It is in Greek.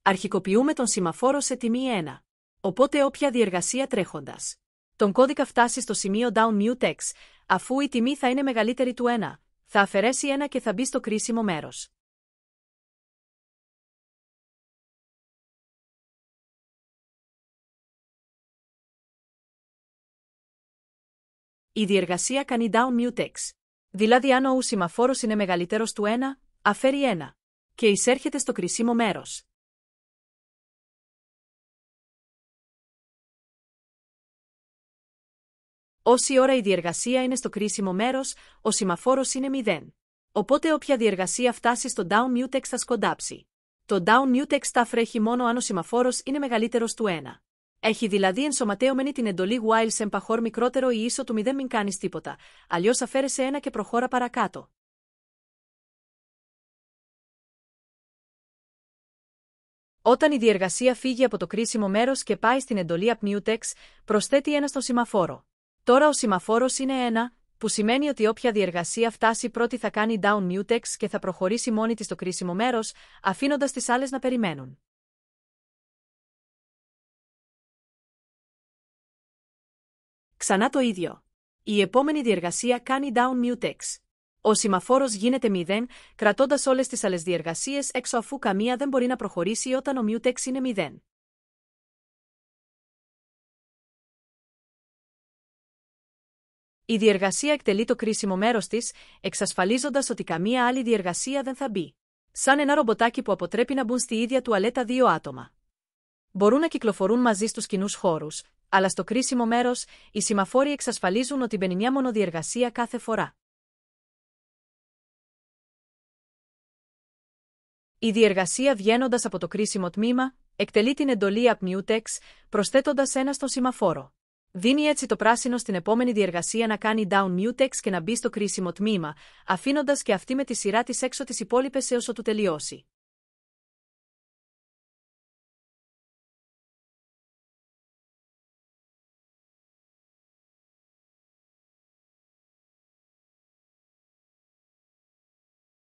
Αρχικοποιούμε τον σημαφόρο σε τιμή 1. Οπότε όποια διεργασία τρέχοντας τον κώδικα φτάσει στο σημείο down mutex, αφού η τιμή θα είναι μεγαλύτερη του 1, θα αφαιρέσει 1 και θα μπει στο κρίσιμο μέρος. Η διεργασία κάνει down mutex. Δηλαδή αν ο σημαφόρος είναι μεγαλύτερος του 1, αφαίρει 1 και εισέρχεται στο κρίσιμο μέρος. Όση ώρα η διεργασία είναι στο κρίσιμο μέρος, ο σημαφόρος είναι 0. Οπότε όποια διεργασία φτάσει στο down mutex θα σκοντάψει. Το down mutex θα αφρέχει μόνο αν ο σημαφόρος είναι μεγαλύτερος του 1. Έχει δηλαδή ενσωματέωμένη την εντολή while σε εμπαχώρ μικρότερο ή ίσο του 0 μην κάνεις τίποτα, αλλιώς αφαίρεσε 1 και προχώρα παρακάτω. Όταν η διεργασία φύγει από το κρίσιμο μέρος και πάει στην εντολή upmutex, προσθέτει 1 στον σημαφόρο. Τώρα ο σημαφόρος είναι 1, που σημαίνει ότι όποια διεργασία φτάσει πρώτη θα κάνει down mutex και θα προχωρήσει μόνη της στο κρίσιμο μέρος, αφήνοντας τις άλλες να περιμένουν. Ξανά το ίδιο. Η επόμενη διεργασία κάνει down mutex. Ο σημαφόρος γίνεται 0, κρατώντας όλες τις άλλες διεργασίες έξω αφού καμία δεν μπορεί να προχωρήσει όταν ο mutex είναι 0. Η διεργασία εκτελεί το κρίσιμο μέρος της, εξασφαλίζοντας ότι καμία άλλη διεργασία δεν θα μπει. Σαν ένα ρομποτάκι που αποτρέπει να μπουν στη ίδια τουαλέτα 2 άτομα. Μπορούν να κυκλοφορούν μαζί στους κοινούς χώρους, αλλά στο κρίσιμο μέρος, οι σημαφόροι εξασφαλίζουν ότι μπαίνει μια μονοδιεργασία κάθε φορά. Η διεργασία βγαίνοντας από το κρίσιμο τμήμα, εκτελεί την εντολή upmutex, προσθέτοντας 1 στον σημαφόρο. Δίνει έτσι το πράσινο στην επόμενη διεργασία να κάνει down mutex και να μπει στο κρίσιμο τμήμα, αφήνοντας και αυτή με τη σειρά της έξω τις υπόλοιπες έως ότου τελειώσει.